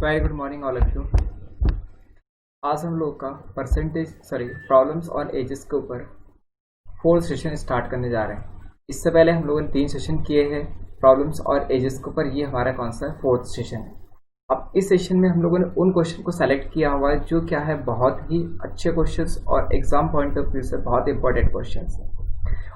Very good morning all of you. आज हम लोग का प्रॉब्लम्स ऑन एजेस के ऊपर 4th सेशन स्टार्ट करने जा रहे हैं। इससे पहले हम लोगों ने 3 सेशन किए हैं प्रॉब्लम्स और एजेस के ऊपर। ये हमारा कौन सा 4th सेशन है। अब इस सेशन में हम लोगों ने उन क्वेश्चन को सेलेक्ट किया हुआ है जो क्या है बहुत ही अच्छे क्वेश्चंस और एग्जाम पॉइंट ऑफ व्यू से बहुत इंपॉर्टेंट क्वेश्चंस हैं।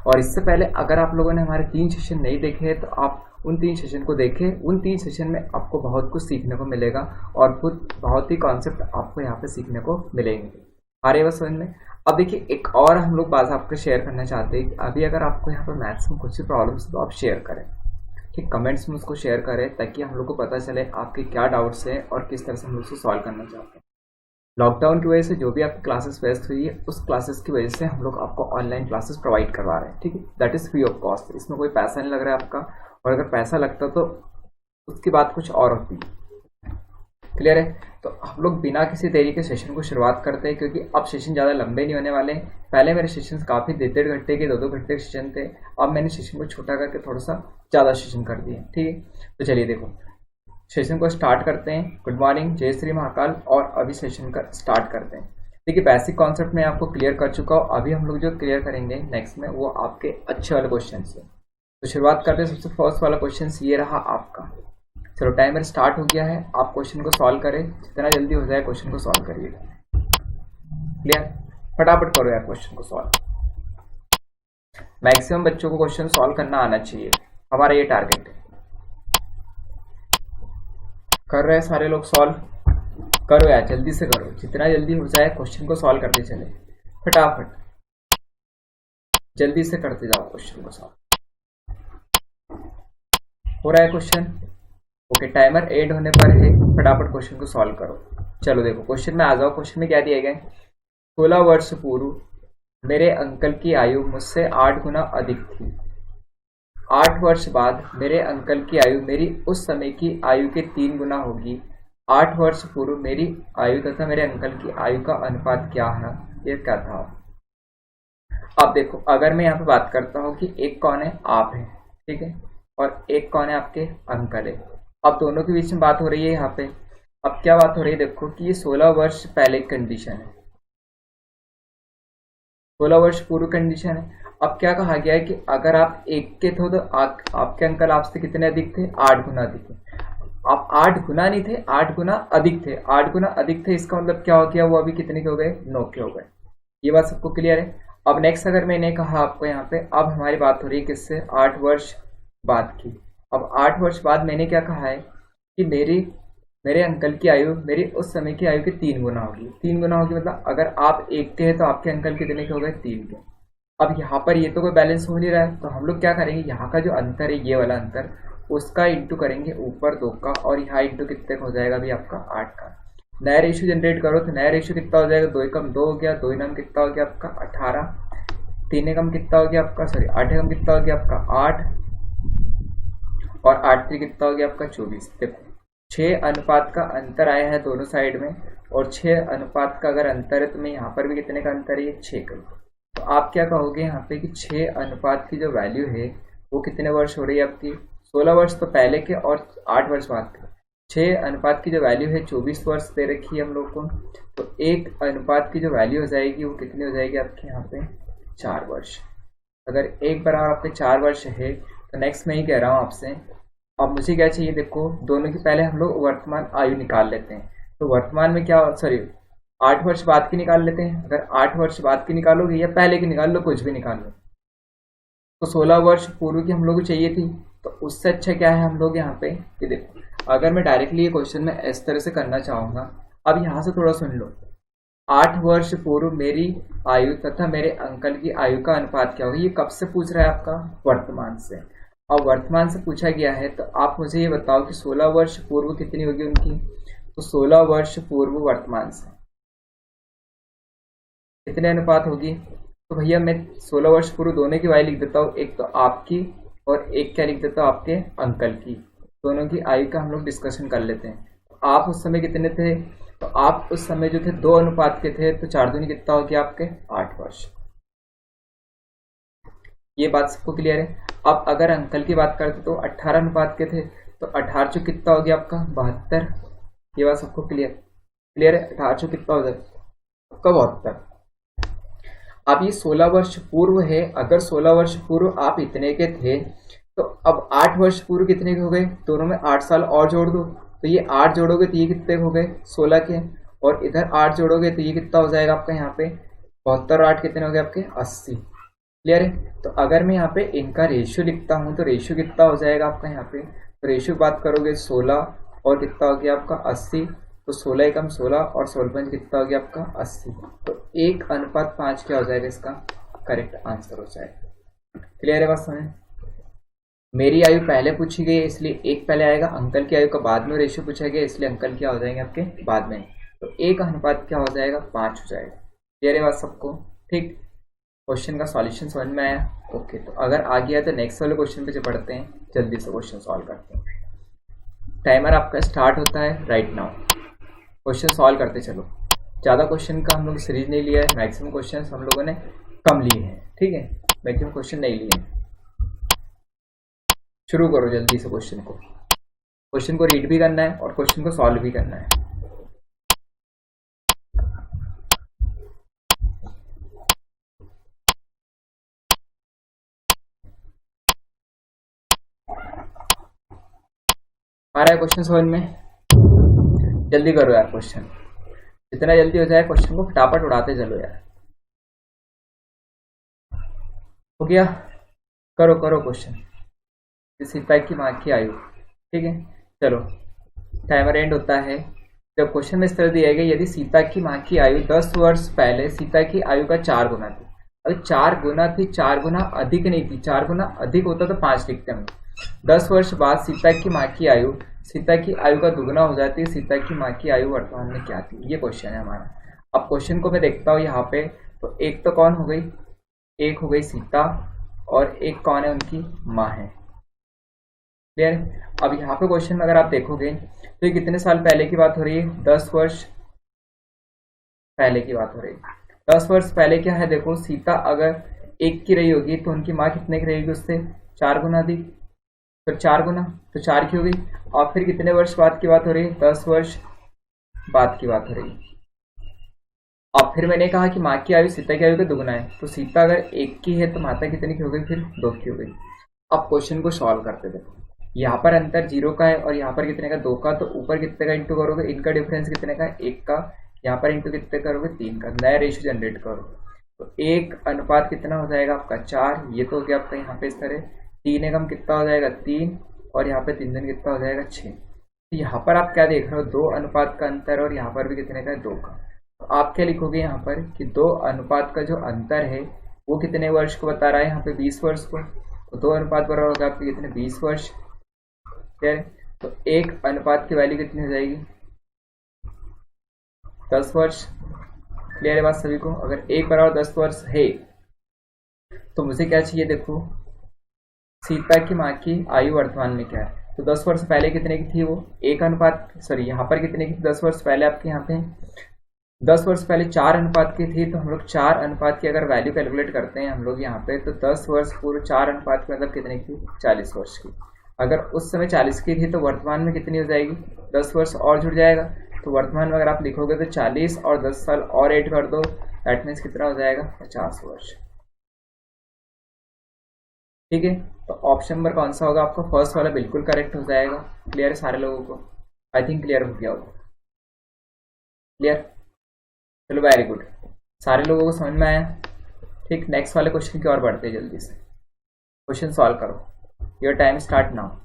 और इससे पहले अगर आप लोगों ने हमारे 3 सेशन नहीं देखे हैं तो आप उन 3 सेशन को देखें। उन 3 सेशन में आपको बहुत कुछ सीखने को मिलेगा और बहुत ही कॉन्सेप्ट आपको यहाँ पे सीखने को मिलेंगे। आ रही है बस समझ में। अब देखिए एक और हम लोग बात आपको शेयर करना चाहते हैं कि अभी अगर आपको यहाँ पर मैथ्स में कुछ भी प्रॉब्लम्स तो आप शेयर करें, ठीक, कमेंट्स में उसको शेयर करें ताकि हम लोग को पता चले आपके क्या डाउट्स हैं और किस तरह से हम लोग उसको सॉल्व करना चाहते हैं। लॉकडाउन की वजह से जो भी आपकी क्लासेस वेस्ट हुई है उस क्लासेस की वजह से हम लोग आपको ऑनलाइन क्लासेस प्रोवाइड करवा रहे हैं, ठीक है। That is free of cost. इसमें कोई पैसा नहीं लग रहा है आपका, और अगर पैसा लगता तो उसकी बात कुछ और होती। क्लियर है। तो हम लोग बिना किसी देरी के सेशन को शुरुआत करते हैं क्योंकि अब सेशन ज़्यादा लंबे नहीं होने वाले हैं। पहले मेरे सेशन काफ़ी 1.5 घंटे के 2-2 घंटे के सेशन थे। अब मैंने सेशन को छोटा करके थोड़ा सा ज़्यादा सेशन कर दिए, ठीक है। तो चलिए देखो सेशन को स्टार्ट करते हैं। गुड मॉर्निंग, जय श्री महाकाल। और अभी सेशन का स्टार्ट करते हैं। देखिए बेसिक कॉन्सेप्ट मैं आपको क्लियर कर चुका हूँ। अभी हम लोग जो क्लियर करेंगे नेक्स्ट में वो आपके अच्छे वाले क्वेश्चन से। तो शुरुआत करते हैं। सबसे फर्स्ट वाला क्वेश्चन ये रहा आपका। चलो टाइमर स्टार्ट हो गया है। आप क्वेश्चन को सॉल्व करें, जितना जल्दी हो जाए क्वेश्चन को सॉल्व करिएगा। क्लियर, फटाफट करो यार क्वेश्चन को सॉल्व। मैक्सिमम बच्चों को क्वेश्चन सॉल्व करना आना चाहिए, हमारा ये टारगेट है। कर रहे हैं सारे लोग सॉल्व? करो यार, जल्दी से करो, जितना जल्दी हो जाए क्वेश्चन को सॉल्व करते चले, फटाफट जल्दी से करते जाओ क्वेश्चन को सॉल्व। हो रहा है क्वेश्चन? ओके, टाइमर एंड होने पर है, फटाफट क्वेश्चन को सॉल्व करो। चलो देखो क्वेश्चन में आ जाओ। क्वेश्चन में क्या दिए गए? 16 वर्ष पूर्व मेरे अंकल की आयु मुझसे 8 गुना अधिक थी। 8 वर्ष बाद मेरे अंकल की आयु मेरी उस समय की आयु के 3 गुना होगी। 8 वर्ष पूर्व मेरी आयु तथा मेरे अंकल की आयु का अनुपात क्या है? ये क्या था? अब देखो अगर मैं यहाँ पे बात करता हूँ कि एक कौन है? आप है, ठीक है, और एक कौन है? आपके अंकल है। अब दोनों के बीच में बात हो रही है यहाँ पे। अब क्या बात हो रही है? देखो कि ये 16 वर्ष पहले कंडीशन है, 16 वर्ष पूर्व कंडीशन है। अब क्या कहा गया है कि अगर आप एक के थे तो आपके अंकल आपसे कितने अधिक थे? 8 गुना अधिक थे। आप 8 गुना नहीं थे, 8 गुना अधिक थे। 8 गुना अधिक थे, इसका मतलब क्या हो गया? वो अभी कितने के हो गए? 9 के हो गए। ये बात सबको क्लियर है। अब नेक्स्ट अगर मैंने कहा आपको यहाँ पे, अब हमारी बात हो रही है किससे? 8 वर्ष बाद की। अब 8 वर्ष बाद मैंने क्या कहा है कि मेरे अंकल की आयु मेरी उस समय की आयु के 3 गुना होगी। 3 गुना होगी मतलब अगर आप एक के हैं तो आपके अंकल कितने के हो गए? 3 के। अब यहाँ पर ये तो कोई बैलेंस हो नहीं रहा है, तो हम लोग क्या करेंगे? यहाँ का जो अंतर है, ये वाला अंतर, उसका इंटू करेंगे ऊपर 2 का, और यहाँ इंटू कितने का हो जाएगा? अभी आपका 8 का। नया रेशियो जनरेट करो तो नया रेशियो कितना हो जाएगा? 2 एकम 2 हो गया, 2 एकम कितना हो गया आपका? 18, 3 एकम कितना हो गया आपका? 8 एकम कितना हो गया आपका? 8, और 8 3 कितना हो गया आपका? 24। देखो 6 अनुपात का अंतर आया है दोनों साइड में, और 6 अनुपात का अगर अंतर है तो मैं यहाँ पर भी कितने का अंतर है? 6 का। तो आप क्या कहोगे यहाँ पे कि 6 अनुपात की जो वैल्यू है वो कितने वर्ष हो रही है आपकी? 16 वर्ष तो पहले के और 8 वर्ष बाद के। 6 अनुपात की जो वैल्यू है 24 वर्ष दे रखी है हम लोग को। तो 1 अनुपात की जो वैल्यू हो जाएगी वो कितनी हो जाएगी आपके यहाँ पे? 4 वर्ष। अगर 1 बराबर आपके 4 वर्ष है तो नेक्स्ट मैं ही कह रहा हूँ आपसे, अब मुझे क्या चाहिए? देखो दोनों की पहले हम लोग वर्तमान आयु निकाल लेते हैं। तो वर्तमान में क्या, 8 वर्ष बाद की निकाल लेते हैं। अगर 8 वर्ष बाद की निकालोगे या पहले की निकाल लो, कुछ भी निकाल लो। तो 16 वर्ष पूर्व की हम लोग को चाहिए थी, तो उससे अच्छा क्या है हम लोग यहाँ पे कि देखो अगर मैं डायरेक्टली ये क्वेश्चन में इस तरह से करना चाहूँगा, अब यहाँ से थोड़ा सुन लो। 8 वर्ष पूर्व मेरी आयु तथा मेरे अंकल की आयु का अनुपात क्या होगा? ये कब से पूछ रहा है आपका? वर्तमान से। अब वर्तमान से पूछा गया है तो आप मुझे ये बताओ कि 16 वर्ष पूर्व कितनी होगी उनकी? तो 16 वर्ष पूर्व वर्तमान से कितने अनुपात होगी? तो भैया मैं 16 वर्ष पूर्व दोनों की वैल्यू लिख देता हूँ। एक तो आपकी और एक क्या लिख देता हूँ? आपके अंकल की। दोनों की आयु का हम लोग डिस्कशन कर लेते हैं। आप उस समय कितने थे? तो आप उस समय जो थे 2 अनुपात के थे, तो 4 दूनी कितना हो गया आपके? 8 वर्ष। ये बात सबको क्लियर है। अब अगर अंकल की बात करते तो 18 अनुपात के थे, तो 18 चो कितना हो गया आपका 72। ये बात सबको क्लियर है। 18 चो कितना हो जाए आपका 72। अब ये 16 वर्ष पूर्व है, अगर 16 वर्ष पूर्व आप इतने के थे तो अब 8 वर्ष पूर्व कितने के हो गए, दोनों में 8 साल और जोड़ दो, तो ये 8 जोड़ोगे तो ये कितने हो गए 16 के, और इधर 8 जोड़ोगे तो ये कितना हो जाएगा आपका यहाँ पे 72 और 8 कितने हो गए आपके 80। क्लियर है। तो अगर मैं यहाँ पे इनका रेशियो लिखता हूँ तो रेशियो कितना हो जाएगा आपका यहाँ पे, तो रेशियो बात करोगे 16 और कितना हो गया आपका 80, तो 16 एकम 16 और 16 कितना हो गया आपका 80, तो 1:5 क्या हो जाएगा, इसका करेक्ट आंसर हो जाएगा। क्लियर है बात समझ। मेरी आयु पहले पूछी गई इसलिए 1 पहले आएगा, अंकल की आयु का बाद में रेशियो पूछा गया इसलिए अंकल क्या हो जाएंगे आपके बाद में, तो 1:5 क्या हो जाएगा 5 हो जाएगा। क्लियर है बात सबको। ठीक, क्वेश्चन का सॉल्यूशन समझ में आया। ओके, तो अगर आ गया तो नेक्स्ट वाले क्वेश्चन पे जो पढ़ते हैं, जल्दी से क्वेश्चन सॉल्व करते हैं। टाइमर आपका स्टार्ट होता है राइट नाउ। क्वेश्चन सॉल्व करते चलो। ज़्यादा क्वेश्चन का हम लोग सीरीज नहीं लिया है, मैक्सिमम क्वेश्चन हम लोगों ने कम लिए हैं। ठीक है, मैक्सिमम क्वेश्चन नहीं लिए हैं। शुरू करो जल्दी से क्वेश्चन को रीड भी करना है और क्वेश्चन को सॉल्व भी करना है। आ रहा है क्वेश्चन समझ में, जल्दी करो यार क्वेश्चन, जितना जल्दी हो जाए क्वेश्चन को फटाफट उड़ाते चलो यार। हो गया, करो करो क्वेश्चन। सीता की माँ की आयु, ठीक है चलो, टाइमर एंड होता है जब क्वेश्चन में इस तरह दिया गया, यदि सीता की माँ की आयु 10 वर्ष पहले सीता की आयु का 4 गुना थी। अगर 4 गुना थी, 4 गुना अधिक नहीं थी, 4 गुना अधिक होता तो 5 लिखते हम। 10 वर्ष बाद सीता की माँ की आयु का दुगुना हो जाती है, सीता की माँ की आयु वर्तमान में क्या थी, ये क्वेश्चन है हमारा। अब क्वेश्चन को मैं देखता हूँ यहाँ पे, तो एक तो कौन हो गई, एक हो गई सीता और एक कौन है उनकी माँ है। क्लियर। अब यहाँ पे क्वेश्चन में अगर आप देखोगे तो ये कितने साल पहले की बात हो रही है, 10 वर्ष पहले की बात हो रही है। 10 वर्ष पहले क्या है, देखो सीता अगर 1 की रही होगी तो उनकी माँ कितने की रहेगी, उससे 4 गुना अधिक, फिर 4 गुना तो 4 की हो गई। और फिर कितने वर्ष बाद की बात हो रही है, 10 वर्ष बाद की बात हो रही है। अब फिर मैंने कहा कि माँ की आयु सीता की आयु का दुगुना है, तो सीता अगर 1 की है तो माता कितनी की हो गई, फिर 2 की हो गई। अब क्वेश्चन को सॉल्व करते देखो, यहाँ पर अंतर 0 का है और यहाँ पर कितने का 2 का, तो ऊपर कितने का इंटू करोगे, इनका डिफरेंस कितने का 1 का, यहाँ पर इंटू कितने करोगे 3 का, नया रेशियो जनरेट करो तो 1:5 कितना हो जाएगा आपका 4। ये तो हो गया आपका यहाँ पे इस तरह, 3 एकम कितना हो जाएगा 3 और यहाँ पे 3 दिन कितना हो जाएगा 6। तो यहाँ पर आप क्या देख रहे हो, 2 अनुपात का अंतर और यहाँ पर भी कितने का 2 का। तो आप क्या लिखोगे यहाँ पर कि 2 अनुपात का जो अंतर है वो कितने वर्ष को बता रहा है, यहाँ पे 20 वर्ष को, तो 2 अनुपात बराबर होगा आपके कितने 20 वर्ष। ठीक, तो 1 अनुपात की वैल्यू कितनी हो जाएगी 10 वर्ष। क्लियर है बात सभी को। अगर 1 बराबर 10 वर्ष है तो मुझे क्या चाहिए, देखो सीता की माँ की आयु वर्तमान में क्या है, तो 10 वर्ष पहले कितने की थी वो 1 अनुपात, सॉरी यहाँ पर कितने की थी 10 वर्ष पहले आपके यहाँ पे 10 वर्ष पहले 4 अनुपात की थी, तो हम लोग 4 अनुपात की अगर वैल्यू कैलकुलेट करते हैं हम लोग यहाँ पे, तो 10 वर्ष पूर्व 4 अनुपात की मतलब कितने की 40 वर्ष की। अगर उस समय 40 की थी तो वर्तमान में कितनी हो जाएगी, 10 वर्ष और जुड़ जाएगा, तो वर्तमान में अगर आप लिखोगे तो 40 और 10 साल और ऐड कर दो, दैट मीन्स कितना हो जाएगा 50 वर्ष। ठीक है, तो ऑप्शन नंबर कौन सा होगा आपका, फर्स्ट वाला बिल्कुल करेक्ट हो जाएगा। क्लियर है सारे लोगों को, आई थिंक क्लियर हो गया होगा। क्लियर, चलो वेरी गुड, सारे लोगों को समझ में आया। ठीक, नेक्स्ट वाले क्वेश्चन की ओर बढ़ते हैं, जल्दी से क्वेश्चन सॉल्व करो, योर टाइम स्टार्ट नाउ।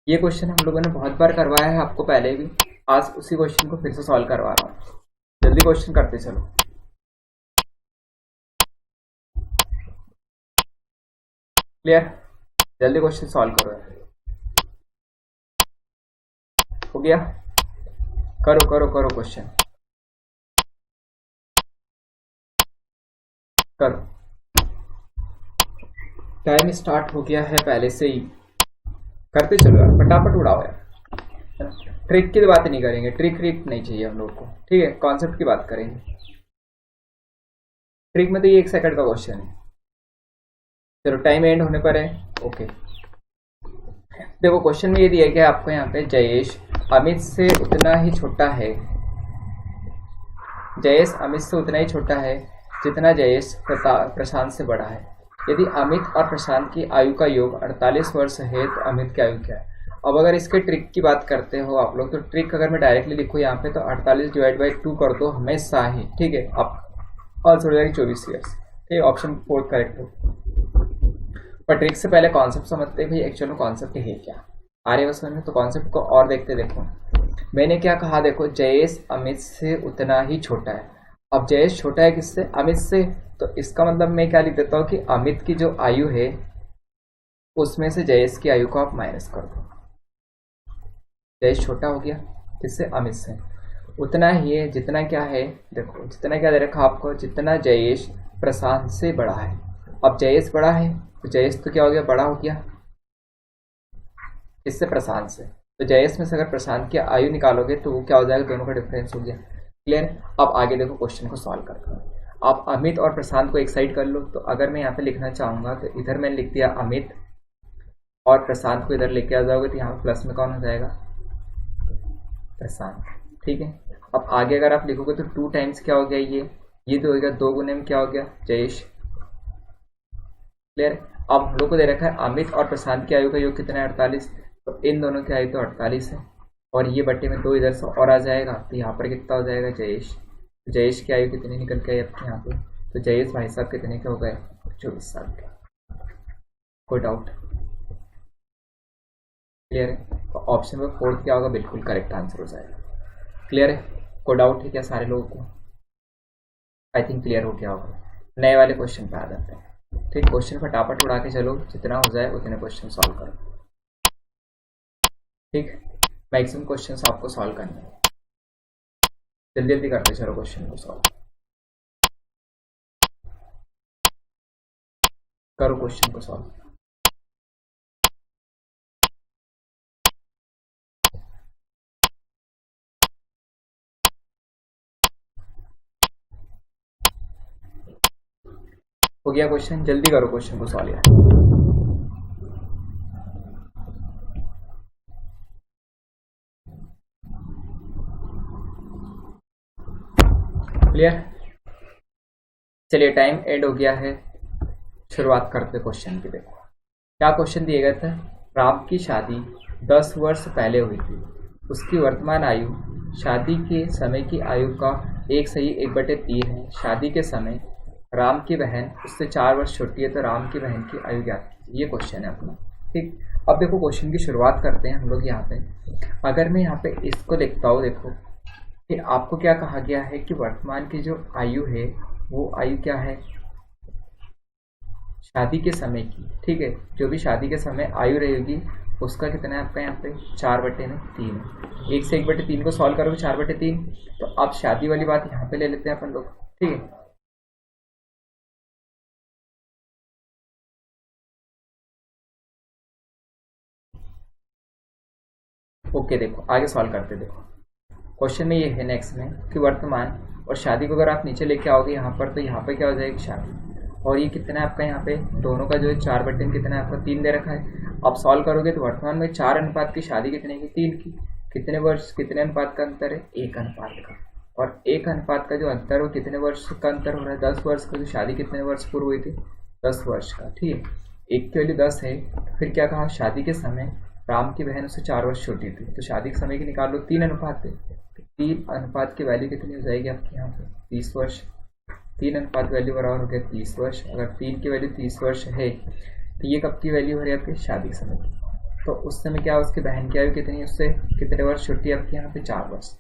ये क्वेश्चन हम लोगों ने बहुत बार करवाया है आपको पहले भी, आज उसी क्वेश्चन को फिर से सॉल्व करवा रहा हूँ। जल्दी क्वेश्चन करते चलो। क्लियर, जल्दी क्वेश्चन सॉल्व करो। हो गया, करो करो करो क्वेश्चन करो। टाइम स्टार्ट हो गया है पहले से ही, करते चलो यार, फटाफट उड़ाओ यार। ट्रिक की बात नहीं करेंगे, ट्रिक नहीं चाहिए हम लोग को, ठीक है, कॉन्सेप्ट की बात करेंगे। ट्रिक में तो ये 1 सेकंड का क्वेश्चन है। चलो टाइम एंड होने पर है। ओके, देखो क्वेश्चन में ये दिया गया आपको यहाँ पे, जयेश अमित से उतना ही छोटा है, जयेश अमित से उतना ही छोटा है जितना जयेश प्रशांत से बड़ा है। यदि अमित और प्रशांत की आयु का योग 48 वर्ष है तो अमित की आयु क्या है। अब अगर इसके ट्रिक की बात करते हो आप लोग, तो ट्रिक अगर मैं डायरेक्टली लिखूँ यहाँ पे, तो 48 डिवाइड बाई 2 कर दो हमेशा ही, ठीक है। अब आंसर हो जाएगा 24 ईयर्स। ये ऑप्शन 4 करेक्ट हो। पर ट्रिक से पहले कॉन्सेप्ट समझते हैं भाई, एक्चुअल में कॉन्सेप्ट है क्या, आ रही है समझ में। तो कॉन्सेप्ट को और देखते, देखो मैंने क्या कहा, देखो जयेश अमित से उतना ही छोटा है। अब जयेश छोटा है किससे, अमित से, तो इसका मतलब मैं क्या लिख देता हूँ कि अमित की जो आयु है उसमें से जयेश की आयु को आप माइनस कर दो। जयेश छोटा हो गया किससे, अमित से, उतना ही है जितना क्या है, देखो जितना क्या दे रखा आपको, जितना जयेश प्रशांत से बड़ा है। अब जयेश बड़ा है तो जयेश तो क्या हो गया, बड़ा हो गया किससे, प्रशांत से। तो जयेश में से अगर प्रशांत की आयु निकालोगे तो वो क्या हो जाएगा, दोनों का डिफरेंस हो गया। क्लियर। अब आगे देखो क्वेश्चन को सॉल्व करते हैं। आप अमित और प्रशांत को एक साइड कर लो। तो अगर मैं यहाँ पे लिखना चाहूंगा तो इधर मैंने लिख दिया अमित, और प्रशांत को इधर लेके आ जाओगे तो यहाँ पे प्लस में कौन हो जाएगा, प्रशांत, ठीक है। अब आगे अगर आप लिखोगे तो 2 टाइम्स क्या हो गया, ये तो हो गया 2 गुने में क्या हो गया, जयेश। क्लियर। अब हम लोग को दे रखा है अमित और प्रशांत की आयु का योग कितना है, 48। तो इन दोनों की आयु तो 48 है, और ये बट्टे में 2 इधर से और आ जाएगा, तो यहाँ पर कितना हो जाएगा, जयेश। जयेश की आयु कितनी निकल के आई आपके यहाँ पे, तो जयेश भाई साहब कितने के हो गए, 24 साल के। कोई डाउट, क्लियर है। तो ऑप्शन में 4 क्या होगा, बिल्कुल करेक्ट आंसर हो जाएगा। क्लियर है, कोई डाउट है क्या सारे लोगों को, आई थिंक क्लियर हो गया होगा। नए वाले क्वेश्चन पे आ जाते हैं, ठीक। क्वेश्चन फटाफट उड़ा के चलो, जितना हो जाए उतने क्वेश्चन सॉल्व करो, ठीक। मैक्सिमम क्वेश्चन आपको सॉल्व करने हैं, जल्दी जल्दी करते चलो क्वेश्चन को सॉल्व करो, क्वेश्चन को सॉल्व। हो गया क्वेश्चन, जल्दी करो क्वेश्चन को सॉल्व यार। क्लियर। चलिए टाइम एंड हो गया है, शुरुआत करते क्वेश्चन की। देखो क्या क्वेश्चन दिए गए थे, राम की शादी 10 वर्ष पहले हुई थी, उसकी वर्तमान आयु शादी के समय की आयु का 1/3 है। शादी के समय राम की बहन उससे 4 वर्ष छोटी है, तो राम की बहन की आयु ज्ञात कीजिए। ये क्वेश्चन है अपना, ठीक। अब देखो क्वेश्चन की शुरुआत करते हैं हम लोग यहाँ पे। अगर मैं यहाँ पे इसको देखता हूँ, देखो कि आपको क्या कहा गया है कि वर्तमान की जो आयु है वो आयु क्या है, शादी के समय की, ठीक है। जो भी शादी के समय आयु रहेगी उसका कितना है आपका यहाँ पे, 4/3 है। 1 से 1/3 को सॉल्व करोगे 4/3, तो अब शादी वाली बात यहाँ पे ले लेते हैं अपन लोग, ठीक है। ओके, देखो आगे सॉल्व करते हैं। देखो क्वेश्चन में ये है नेक्स्ट में कि वर्तमान और शादी को अगर आप नीचे लेके आओगे यहाँ पर, तो यहाँ पे क्या हो जाएगी, शादी। और ये कितना है आपका यहाँ पे, दोनों का जो है 4/3 कितना है आपका, 3 दे रखा है। अब सॉल्व करोगे तो वर्तमान में 4 अनुपात की, शादी कितने की, 3 की। कितने वर्ष, कितने अनुपात का अंतर है, 1 अनुपात का। और 1 अनुपात का जो अंतर हो, कितने वर्ष का अंतर हो रहा है, 10 वर्ष का। तो शादी कितने वर्ष पूर्व हुई थी, 10 वर्ष का, ठीक है। 1 की वैल्यू 10 है। फिर क्या कहा, शादी के समय राम की बहन उससे 4 वर्ष छोटी थी, तो शादी के समय की निकाल लो, 3 अनुपात है। 3 अनुपात की वैल्यू कितनी हो जाएगी आपके यहाँ पे, 30 वर्ष। 3 अनुपात वैल्यू बराबर हो गया 30 वर्ष। अगर 3 की वैल्यू 30 वर्ष है तो ये कब की वैल्यू हो रही है आपकी, शादी के समय की। तो उस समय क्या, उसकी बहन की आयु कितनी है, उससे कितने वर्ष छोटी है आपके यहाँ पे, 4 वर्ष।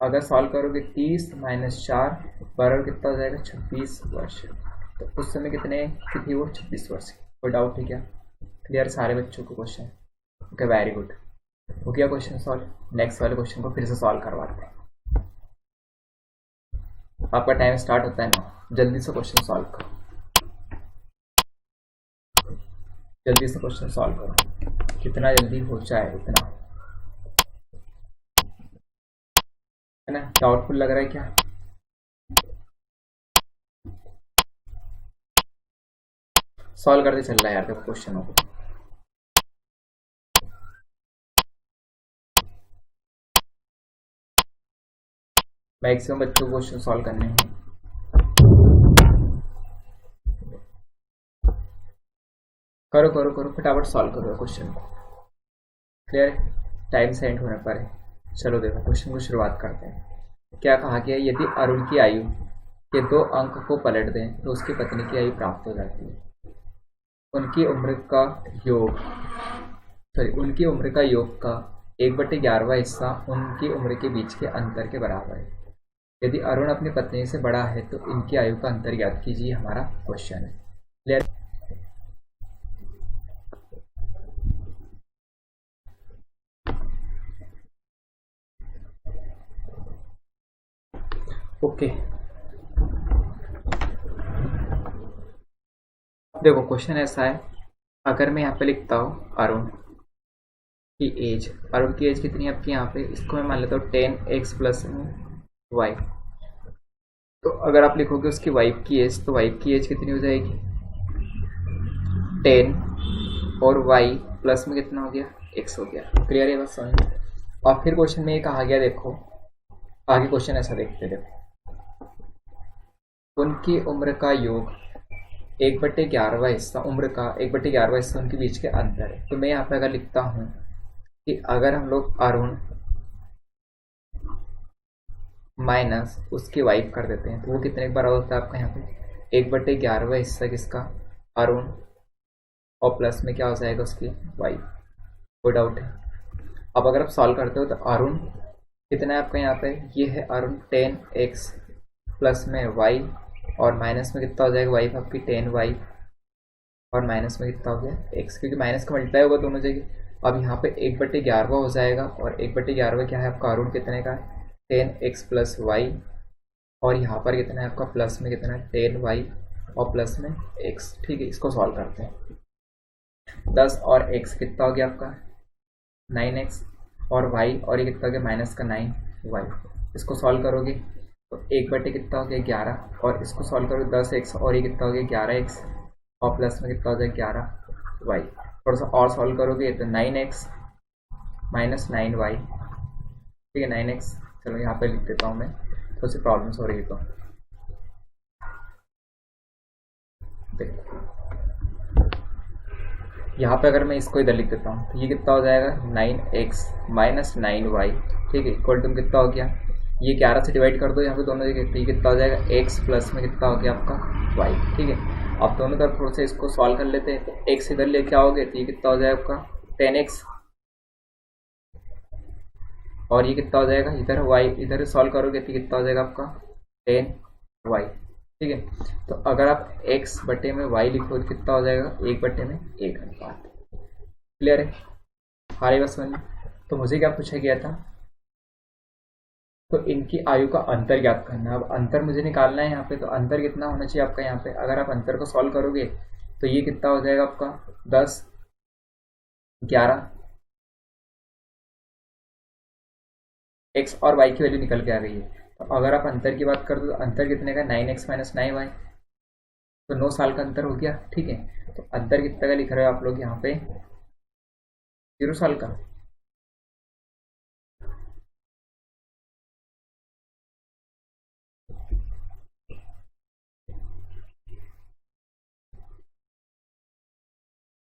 अगर सॉल्व करोगे 30 - 4 बराबर कितना हो जाएगा, 26 वर्ष। तो उस समय कितने की थी वो, 26 वर्ष की। कोई डाउट है क्या, क्लियर सारे बच्चों को क्वेश्चन। ओके, वेरी गुड, हो गया क्वेश्चन सॉल्व। नेक्स्ट वाले क्वेश्चन को फिर से सॉल्व करवाते हैं। आपका टाइम स्टार्ट होता है ना, जल्दी से क्वेश्चन सॉल्व करो, जल्दी से क्वेश्चन सॉल्व करो, जितना जल्दी हो जाए उतना, है ना। डाउटफुल लग रहा है क्या, सॉल्व करते चल रहा है यार देखो क्वेश्चनों को। मैक्सिमम बच्चों को क्वेश्चन सॉल्व करने हैं। करो करो करो फटाफट सॉल्व करो क्वेश्चन को। क्लियर है? टाइम से एंड होने पर है। चलो देखो क्वेश्चन को शुरुआत करते हैं। क्या कहा गया, यदि अरुण की आयु के 2 अंक को पलट दें तो उसकी पत्नी की आयु प्राप्त हो जाती है। उनकी उम्र का योग का 1/11वां हिस्सा उनकी उम्र के बीच के अंतर के बराबर है। यदि अरुण अपनी पत्नी से बड़ा है तो इनकी आयु का अंतर ज्ञात कीजिए, हमारा क्वेश्चन है। क्लियर? ओके देखो क्वेश्चन ऐसा है, अगर मैं यहाँ पे लिखता हूँ अरुण की एज कितनी है आपकी यहाँ पे, इसको मैं मान लेता हूँ 10x प्लस y। तो अगर आप लिखोगे उसकी वाइफ की एज, तो वाइफ की एज कितनी हो जाएगी 10 और y प्लस में कितना हो गया x हो गया। क्लियर है बस समझ। और फिर क्वेश्चन में ये कहा गया, देखो आगे क्वेश्चन ऐसा देखते हैं। देखो उनकी उम्र का योग 1/11वां हिस्सा उनके बीच के अंतर है। तो मैं यहाँ पे अगर लिखता हूँ कि अगर हम लोग अरुण माइनस उसकी वाइफ कर देते हैं तो वो कितने के बराबर होता है आपका यहाँ पे 1/11वां हिस्सा किसका, अरुण, और प्लस में क्या हो जाएगा उसकी वाइफ। कोई डाउट है? अब अगर आप सॉल्व करते हो तो अरुण कितना है आपका यहाँ पे, ये है अरुण 10x प्लस में y और माइनस में कितना हो जाएगा वाइफ आपकी 10y और माइनस में कितना हो गया x, क्योंकि माइनस का मल्टीप्लाई होगा दोनों जगह। अब यहाँ पे 1/11वां हो जाएगा और 1/11वां क्या है आपका अरुण कितने का है 10x प्लस y और यहाँ पर कितना है आपका प्लस में कितना है 10y और प्लस में x। ठीक है, इसको सॉल्व करते हैं। 10 और x कितना हो गया आपका 9x और y और ये कितना हो गया माइनस का 9y। इसको सॉल्व करोगे तो 1/, कितना हो गया 11 और इसको सॉल्व करोगे 10x और ये कितना हो गया 11x और प्लस में कितना हो जाएगा 11y। थोड़ा सा और सॉल्व करोगे तो 9x माइनस 9y। ठीक है 9x। चलो यहाँ पे लिख देता हूँ मैं, थोड़ी सी प्रॉब्लम्स हो रही है तो देखो यहाँ पे अगर मैं इसको इधर लिख देता हूँ तो ये कितना हो जाएगा 9x माइनस 9y। ठीक है, इक्वल टू कितना हो गया, ये 11 से डिवाइड कर दो यहाँ पे दोनों जगह, तो ये कितना हो जाएगा x प्लस में कितना हो गया आपका y। ठीक है, अब दोनों तरफ थोड़ा सा इसको सॉल्व कर लेते हैं। तो x इधर लेके आओगे तो ये कितना हो जाएगा आपका 10x और ये कितना हो जाएगा इधर y, इधर सॉल्व करोगे तो कितना हो जाएगा आपका 10y। ठीक है, तो अगर आप x बटे में y लिखो तो कितना हो जाएगा 1/1 अनुपात। क्लियर है? हारे बस समझ। तो मुझे क्या पूछा गया था, तो इनकी आयु का अंतर ज्ञात करना है। अब अंतर मुझे निकालना है यहाँ पे, तो अंतर कितना होना चाहिए आपका यहाँ पे, अगर आप अंतर को सॉल्व करोगे तो ये कितना हो जाएगा आपका 10 11 x और y की वैल्यू निकल के आ गई है। तो अगर आप अंतर की बात करो तो अंतर कितने का 9x माइनस 9y, तो 9 साल का अंतर हो गया। ठीक है, तो अंतर कितने का लिख रहे हो आप लोग यहाँ पे 0 साल का।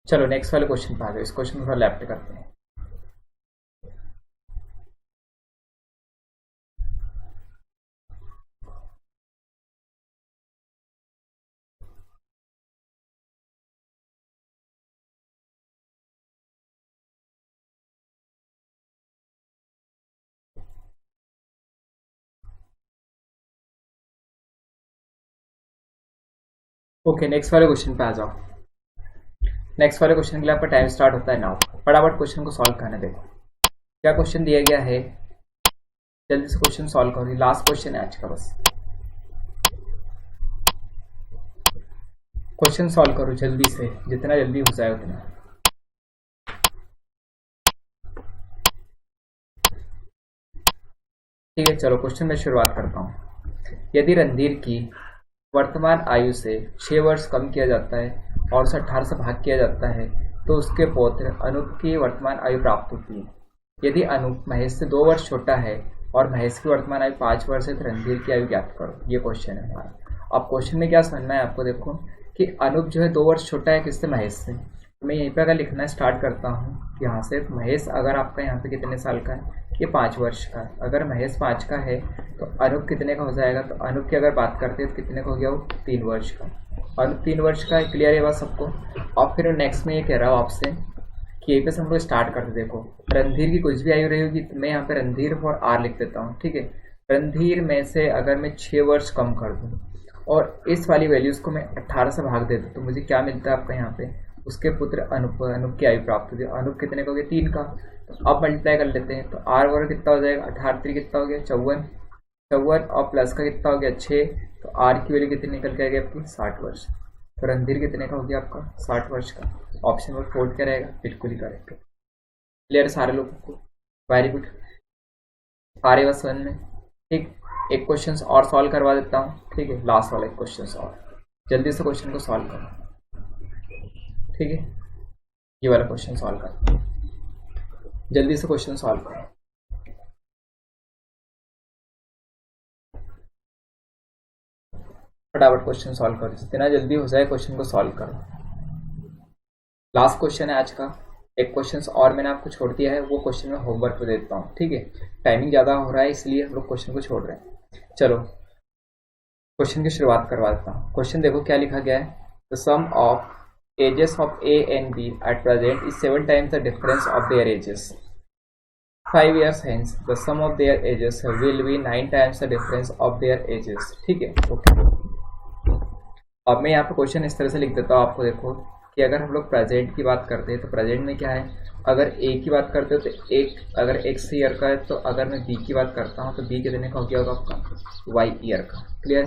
चलो नेक्स्ट वाले क्वेश्चन पे आ जाओ। इस क्वेश्चन को थोड़ा लेफ्ट करते हैं। ओके, नेक्स्ट वाले क्वेश्चन पे आ जाओ। नेक्स्ट वाले क्वेश्चन के लिए आपका टाइम स्टार्ट होता है नाउ। फटाफट क्वेश्चन को सॉल्व करने देखो क्या क्वेश्चन दिया गया है, जल्दी से क्वेश्चन सॉल्व करो। लास्ट क्वेश्चन है आज का, बस क्वेश्चन सॉल्व करो जल्दी से, जितना जल्दी हो जाए उतना। ठीक है, चलो क्वेश्चन में शुरुआत करता हूँ। यदि रणधीर की वर्तमान आयु से 6 वर्ष कम किया जाता है और उसे 18 से भाग किया जाता है तो उसके पौत्र अनूप की वर्तमान आयु प्राप्त होती है। यदि अनूप महेश से 2 वर्ष छोटा है और महेश की वर्तमान आयु 5 वर्ष है तो रणधीर की आयु ज्ञात करो। ये क्वेश्चन है हमारा। अब क्वेश्चन में क्या समझना है आपको, देखो कि अनूप जो है 2 वर्ष छोटा है किससे, महेश से। मैं यहीं पे अगर लिखना स्टार्ट करता हूँ यहाँ से, महेश अगर आपका यहाँ पे कितने साल का है, ये 5 वर्ष का है। अगर महेश 5 का है तो अनूप कितने का हो जाएगा, तो अनूप की अगर बात करते हैं तो कितने का हो गया, वो 3 वर्ष का। अनूप 3 वर्ष का है, क्लियर है बात सबको। और फिर नेक्स्ट में ये कह रहा हूँ आपसे कि यहीं पे से हम लोग स्टार्ट करते। देखो रणधीर की कुछ भी आयु रही होगी तो मैं यहाँ पे रणधीर फॉर आर लिख देता हूँ, ठीक है। रणधीर में से अगर मैं 6 वर्ष कम कर दूँ और इस वाली वैल्यूज को मैं 18 से भाग दे दूँ तो मुझे क्या मिलता है आपका यहाँ पे, उसके पुत्र अनूप की आयु प्राप्त होगी। अनूप कितने का हो गया, 3 का। तो अब मल्टीप्लाई कर लेते हैं तो आर वर्ग कितना हो जाएगा, 18 कितना हो गया, 54 और प्लस का कितना हो गया 6, तो आर की वैल्यू कितनी निकल के आ गई आपकी, 60 वर्ष। तो रणधीर कितने का हो गया आपका, 60 वर्ष का। ऑप्शन नंबर 4 क्या रहेगा, बिल्कुल ही करेक्ट। क्लियर सारे लोगों को, वेरी गुड। आ रही बात समझ में, ठीक। एक क्वेश्चन और सॉल्व करवा देता हूँ, ठीक है, लास्ट वाला एक क्वेश्चन और जल्दी से क्वेश्चन को सॉल्व करो, ठीक है। ये वाला क्वेश्चन सॉल्व करो, जल्दी से क्वेश्चन सॉल्व करो। फटाफट क्वेश्चन सॉल्व करो, जितना जल्दी हो जाए क्वेश्चन को सॉल्व करो। लास्ट क्वेश्चन है आज का। एक क्वेश्चन और मैंने आपको छोड़ दिया है, वो क्वेश्चन में होमवर्क पे देता हूँ, ठीक है। टाइमिंग ज़्यादा हो रहा है इसलिए हम लोग क्वेश्चन को छोड़ रहे हैं। चलो क्वेश्चन की शुरुआत करवा देता हूँ। क्वेश्चन देखो क्या लिखा गया है, the sum of ages of A and B at present is 7 times the difference of their ages. 5 years hence the sum of their ages will be 9 times the difference of their ages, ठीक है। Okay, अब मैं यहाँ पे question इस तरह से लिख देता हूँ आपको। देखो कि अगर हम लोग प्रेजेंट की बात करते हैं तो प्रेजेंट में क्या है, अगर ए की बात करते हो तो एक अगर x ईयर का है, तो अगर मैं बी की बात करता हूँ तो बी कितने का हो गया होगा आपका, y ईयर का। क्लियर।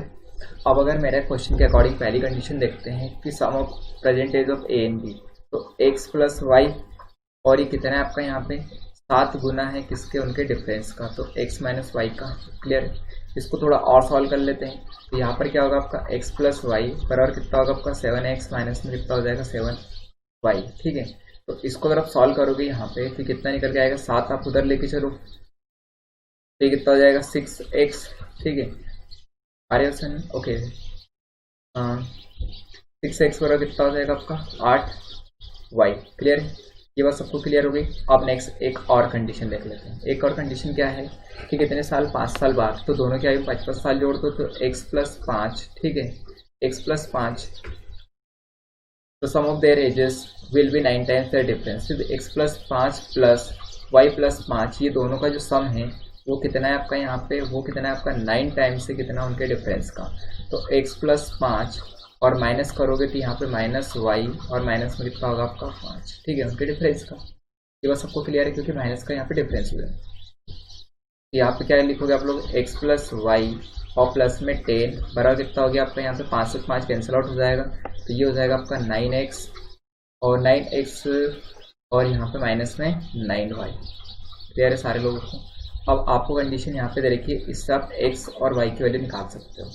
अब अगर मेरे क्वेश्चन के अकॉर्डिंग पहली कंडीशन देखते हैं कि sum of present age of A and B, तो x प्लस वाई, और ये कितना है आपका यहाँ पे 7 गुना है किसके, उनके डिफरेंस का, तो x माइनस वाई का। क्लियर। इसको थोड़ा और सॉल्व कर लेते हैं तो यहाँ पर क्या होगा आपका x प्लस वाई बराबर कितना होगा आपका 7x माइनस में कितना हो जाएगा 7y, ठीक है। तो इसको अगर आप सॉल्व करोगे यहाँ पे तो कितना निकल के आएगा, 7 आप उधर लेके चलो तो ये कितना हो जाएगा 6x, ठीक है। अरे ऑप्शन ओके, 6x बराबर कितना हो जाएगा आपका 8y। क्लियर है, ये बात सबको क्लियर हो गई। अब नेक्स्ट एक और कंडीशन देख लेते हैं। एक और कंडीशन क्या है कि कितने साल, 5 साल बाद, तो दोनों की आयु 5 साल जोड़ दो तो x प्लस 5, ठीक है, x प्लस 5, तो sum of their ages will be 9 times their difference. x plus 5 plus y plus 5, ये दोनों का जो सम है वो कितना है आपका यहाँ पे, वो कितना है आपका 9 टाइम्स से कितना उनके डिफरेंस का। तो x प्लस 5 और माइनस करोगे तो यहाँ पे माइनस वाई, और माइनस में कितना होगा आपका 5, ठीक है, उनके डिफरेंस का। ये बात सबको क्लियर है क्योंकि माइनस का यहाँ पे डिफरेंस हुआ है। यहाँ पे क्या लिखोगे आप लोग, x प्लस वाई और प्लस में 10 बराबर कितना हो गया आपका यहाँ पे 5 से 5 कैंसिल आउट हो जाएगा, तो ये हो जाएगा आपका 9x और 9x और यहाँ पे माइनस में 9y। क्लियर है सारे लोगों को। अब आपको कंडीशन यहाँ पे दे रखी है, इससे आप x और y की वैल्यू निकाल सकते हो।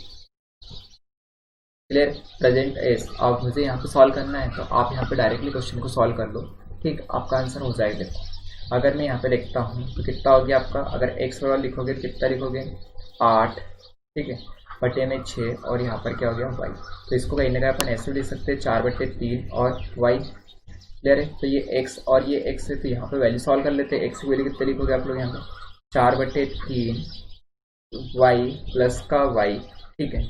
क्लियर। प्रेजेंट एज अब मुझे यहाँ पे सॉल्व करना है तो आप यहाँ पे डायरेक्टली क्वेश्चन को सॉल्व कर लो, ठीक, आपका आंसर हो जाएगा। देखो अगर मैं यहाँ पे देखता हूँ तो कितना हो गया आपका, अगर x बराबर लिखोगे तो कितना लिखोगे 8, ठीक है, बटे में 6 और यहाँ पर क्या हो गया y। तो इसको कहीं ना कहीं अपन ऐसे लिख सकते हैं 4/3 और y। क्लियर है। तो ये x और ये x है तो यहाँ पे वैल्यू सॉल्व कर लेते हैं। x की वैल्यू कितने लिखोगे आप लोग यहाँ पे 4/3 y प्लस का y, ठीक है।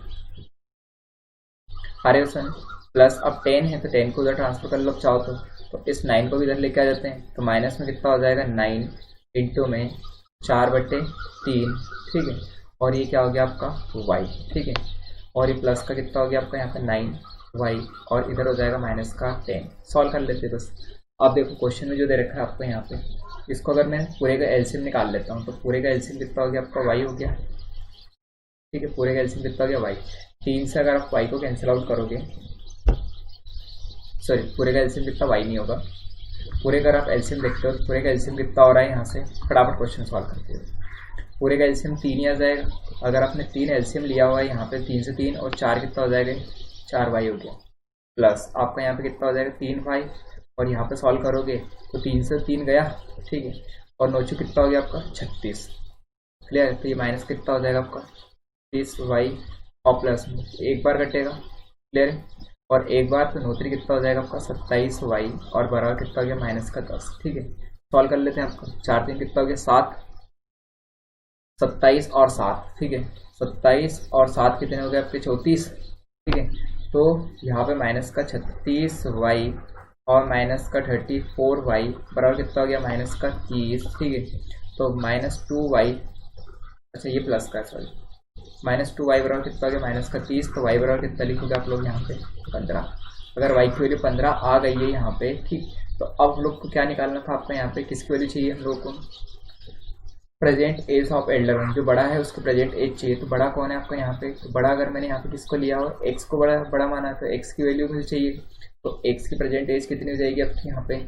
अरे सन प्लस अब 10 है तो 10 को उधर ट्रांसफर कर लो चाहो तो इस 9 को भी इधर लेके आ जाते हैं तो माइनस में कितना हो जाएगा 9 इंटू में 4/3, ठीक है, और ये क्या हो गया आपका y, ठीक है, और ये प्लस का कितना हो गया आपका यहाँ पे 9y और इधर हो जाएगा माइनस का 10। सॉल्व कर लेते बस। अब देखो क्वेश्चन में जो दे रखा है आपको यहाँ पे, इसको अगर मैं पूरे का एलसीएम निकाल लेता हूँ तो पूरे का एलसीएम कितना हो गया आपका y हो गया, ठीक है, पूरे का एलसीएम कितना हो गया y। 3 से अगर आप y को कैंसिल आउट करोगे, सॉरी पूरे का एलसीएम कितना y नहीं होगा, पूरे का आप एलसीएम देखते हो तो पूरे का एलसीएम कितना हो रहा है यहाँ से, फटाफट क्वेश्चन सॉल्व करते हो। पूरे का एलसीएम 3 ही आ जाएगा। अगर आपने 3 एलसीएम लिया हुआ है यहाँ पे 3 से 3 और 4 कितना हो जाएगा 4y हो गया, प्लस आपका यहाँ पे कितना हो जाएगा 3y, और यहाँ पे सॉल्व करोगे तो 3 से 3 गया, ठीक है, और 9 कितना हो गया आपका 36। क्लियर। तो ये माइनस कितना हो जाएगा आपका 30y और प्लस में एक बार कटेगा, क्लियर। और एक बार तो 9 कितना हो जाएगा आपका 27y और बराबर कितना हो गया माइनस का 10, ठीक है। सॉल्व कर लेते हैं। आपका 4 3 कितना हो गया 7, 27 और 7, ठीक है। 27 और 7 कितने हो गए आपके 34, ठीक है। तो यहाँ पे माइनस का 36y और माइनस का 34y बराबर कितना हो गया माइनस का 30, ठीक है। तो -2y, अच्छा ये प्लस का, सॉरी, -2y बराबर कितना हो गया माइनस का 30। तो y बराबर कितना लिखोगे आप लोग यहाँ पे 15। अगर y की वैल्यू 15 आ गई है यहाँ पे, ठीक, तो अब हम लोग को क्या निकालना था आपका, यहाँ पे किसकी वैल्यू चाहिए हम लोग को, present age of elder one, जो बड़ा है उसकी प्रेजेंट एज चाहिए। तो बड़ा कौन है आपका यहाँ पे, तो बड़ा अगर मैंने यहाँ पे किसको लिया और x को बड़ा माना, तो x की वैल्यू मुझे चाहिए। तो x की प्रेजेंट एज कितनी हो जाएगी आपकी यहाँ पे,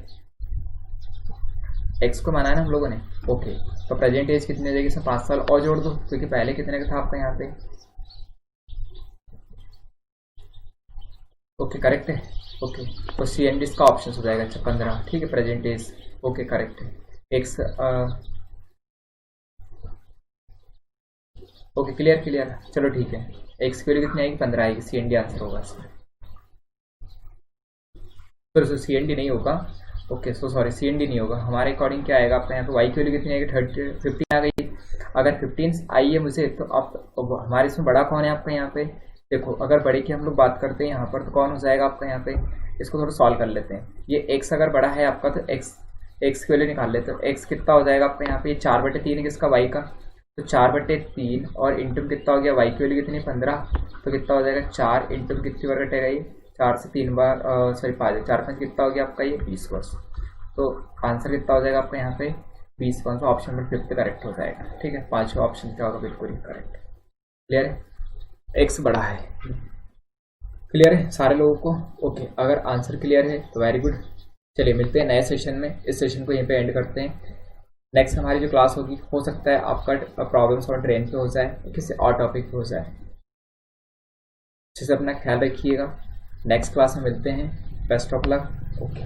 x को माना है ना हम लोगों ने, ओके। तो प्रेजेंट एज कितनी हो जाएगी, इसमें 5 साल और जोड़ दो, क्योंकि पहले कितने का था आपका यहाँ पे, ओके करेक्ट है, ओके। तो सी एंड इसका ऑप्शन हो जाएगा, अच्छा 15, ठीक है, प्रेजेंट एज, ओके करेक्ट है। एक्स, ओके क्लियर, चलो ठीक है। एक्स की वैल्यू कितनी आएगी 15 आएगी, सी एन डी आंसर होगा इसमें। फिर सी एन डी नहीं होगा, okay so sorry, C and D नहीं होगा। हमारे अकॉर्डिंग क्या आएगा आपका यहाँ पे, वाई की वैल्यू कितनी आएगी 15 आ गई। अगर 15 आई है मुझे, तो अब हमारे इसमें बड़ा कौन है आपका यहाँ पे, देखो अगर बड़े की हम लोग बात करते हैं यहाँ पर, तो कौन हो जाएगा आपका यहाँ पे, इसको थोड़ा सॉल्व कर लेते हैं। ये एक्स अगर बड़ा है आपका, तो एक्स की वैल्यू निकाल लेते हो। एक्स कितना हो जाएगा आपका यहाँ पे, 4/3 है किसका, वाई का, तो 4/3 और इंटू कितना हो गया, वाई की वैल्यू कितनी 15, तो कितना हो जाएगा 4 इंटू कितनी बार कटेगा ये, 4 से 3 बार, सॉरी 5 4 5 कितना हो गया आपका ये 20 वर्ष। तो आंसर कितना हो जाएगा आपका यहाँ पे 20 वर्ष। ऑप्शन नंबर 5 करेक्ट हो जाएगा, ठीक है। 5वां ऑप्शन क्या होगा, बिल्कुल ही करेक्ट। क्लियर है, एक्स बड़ा है, क्लियर है सारे लोगों को, ओके। अगर आंसर क्लियर है तो वेरी गुड। चलिए मिलते हैं नए सेशन में, इस सेशन को यहीं पे एंड करते हैं। नेक्स्ट हमारी जो क्लास होगी, हो सकता है आपका प्रॉब्लम्स और ट्रेन पे हो जाए, किसी और टॉपिक पे हो जाए। अच्छे से अपना ख्याल रखिएगा, नेक्स्ट क्लास में मिलते हैं, बेस्ट ऑफ लक, ओके।